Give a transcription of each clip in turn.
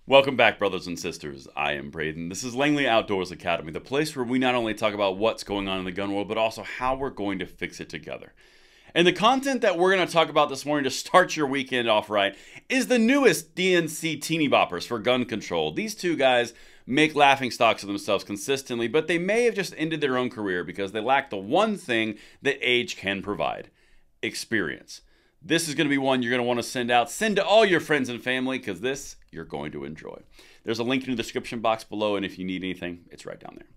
Welcome back, brothers and sisters. I am Braden. This is Langley Outdoors Academy, the place where we not only talk about what's going on in the gun world, but also how we're going to fix it together. And the content that we're going to talk about this morning to start your weekend off right is the newest DNC teenie boppers for gun control. These two guys make laughing stocks of themselves consistently, but they may have just ended their own career because they lack the one thing that age can provide: experience. This is going to be one you're going to want to send to all your friends and family, because this you're going to enjoy. There's a link in the description box below, and if you need anything, it's right down there.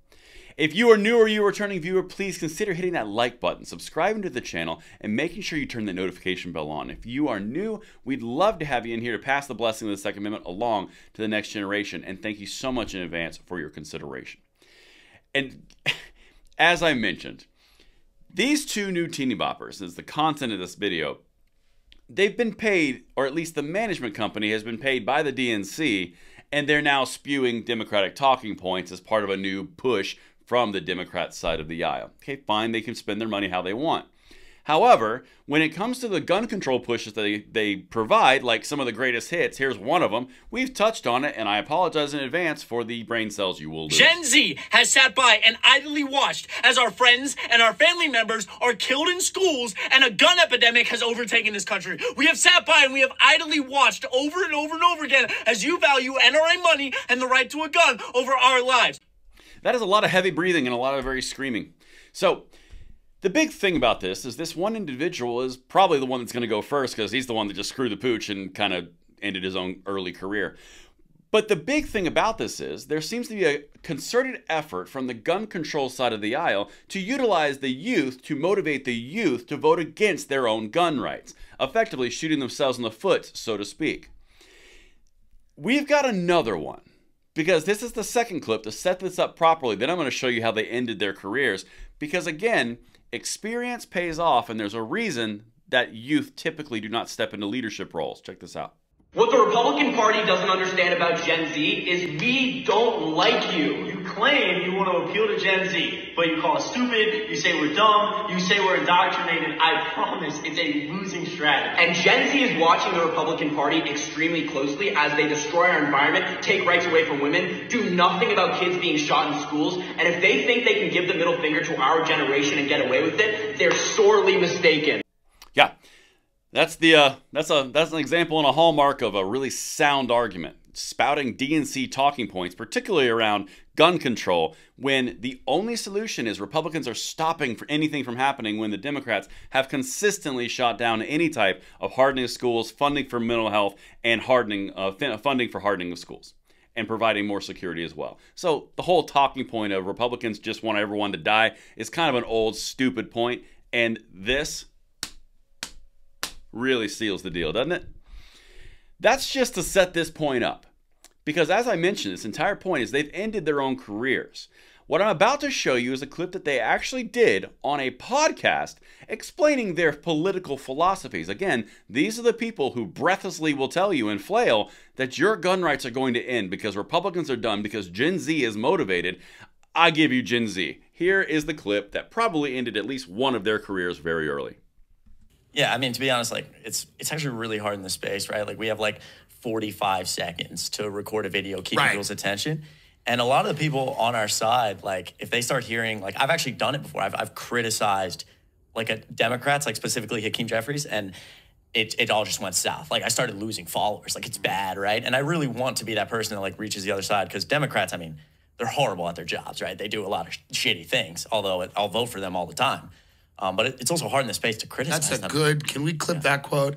If you are new or you're a returning viewer, please consider hitting that like button, subscribing to the channel, and making sure you turn the notification bell on. If you are new, we'd love to have you in here to pass the blessing of the Second Amendment along to the next generation, and thank you so much in advance for your consideration. And as I mentioned, these two new teenie boppers, as the content of this video, they've been paid, or at least the management company has been paid by the DNC, and they're now spewing Democratic talking points as part of a new push from the Democrat side of the aisle. Okay, fine, they can spend their money how they want. However, when it comes to the gun control pushes that they provide, like some of the greatest hits, here's one of them. We've touched on it, and I apologize in advance for the brain cells you will lose. Gen Z has sat by and idly watched as our friends and our family members are killed in schools and a gun epidemic has overtaken this country. We have sat by and we have idly watched over and over and over again as you value NRA money and the right to a gun over our lives. That is a lot of heavy breathing and a lot of very screaming. So, the big thing about this is this one individual is probably the one that's going to go first, because he's the one that just screwed the pooch and kind of ended his own early career. But the big thing about this is there seems to be a concerted effort from the gun control side of the aisle to utilize the youth to motivate the youth to vote against their own gun rights, effectively shooting themselves in the foot, so to speak. We've got another one, because this is the second clip to set this up properly. Then I'm going to show you how they ended their careers, because again, experience pays off, and there's a reason that youth typically do not step into leadership roles. Check this out. What the Republican Party doesn't understand about Gen Z is we don't like you. You claim you want to appeal to Gen Z, but you call us stupid, you say we're dumb, you say we're indoctrinated. I promise it's a losing strategy. And Gen Z is watching the Republican Party extremely closely as they destroy our environment, take rights away from women, do nothing about kids being shot in schools, and if they think they can give the middle finger to our generation and get away with it, they're sorely mistaken. Yeah. That's an example and a hallmark of a really sound argument, spouting DNC talking points, particularly around gun control, when the only solution is Republicans are stopping for anything from happening, when the Democrats have consistently shot down any type of hardening of schools, funding for mental health, and funding for hardening of schools, and providing more security as well. So the whole talking point of Republicans just want everyone to die is kind of an old, stupid point, and this really seals the deal, doesn't it? That's just to set this point up, because as I mentioned, this entire point is they've ended their own careers. What I'm about to show you is a clip that they actually did on a podcast explaining their political philosophies. Again, these are the people who breathlessly will tell you and flail that your gun rights are going to end because Republicans are done, because Gen Z is motivated. I give you Gen Z. Here is the clip that probably ended at least one of their careers very early. Yeah, I mean, to be honest, like, it's actually really hard in this space, right? Like, we have, like, 45 seconds to record a video, keep people's attention. And a lot of the people on our side, like, if they start hearing, like, I've actually done it before. I've criticized, like, Democrats, like, specifically Hakeem Jeffries, and it all just went south. Like, I started losing followers. Like, it's bad, right? And I really want to be that person that, like, reaches the other side, because Democrats, I mean, they're horrible at their jobs, right? They do a lot of shitty things, although I'll vote for them all the time. But it's also hard in the space to criticize them. That's a good. Can we clip that quote?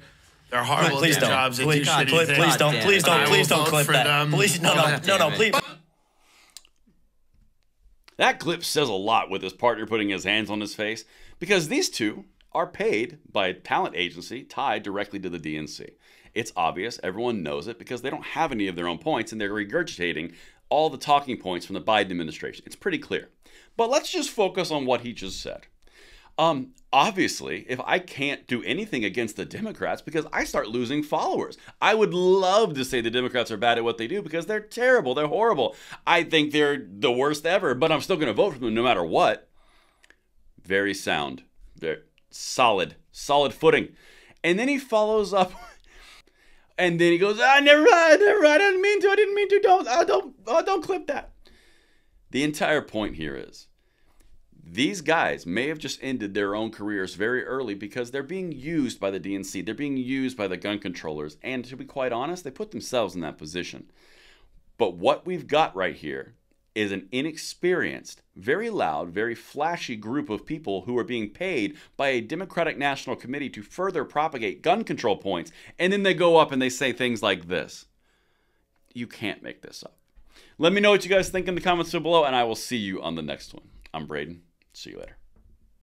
They're horrible please at their jobs. They do shitty things. Please don't clip that. Please, no, please. That clip says a lot with his partner putting his hands on his face, because these two are paid by a talent agency tied directly to the DNC. It's obvious. Everyone knows it, because they don't have any of their own points, and they're regurgitating all the talking points from the Biden administration. It's pretty clear. But let's just focus on what he just said. Obviously, if I can't do anything against the Democrats, because I start losing followers. I would love to say the Democrats are bad at what they do, because they're terrible, they're horrible. I think they're the worst ever, but I'm still going to vote for them no matter what. Very sound, very solid footing. And then he follows up, and then he goes, I didn't mean to, you don't clip that. The entire point here is these guys may have just ended their own careers very early because they're being used by the DNC. They're being used by the gun controllers. And to be quite honest, they put themselves in that position. But what we've got right here is an inexperienced, very loud, very flashy group of people who are being paid by a Democratic National Committee to further propagate gun control points. And then they go up and they say things like this. You can't make this up. Let me know what you guys think in the comments below, and I will see you on the next one. I'm Braden. See you later.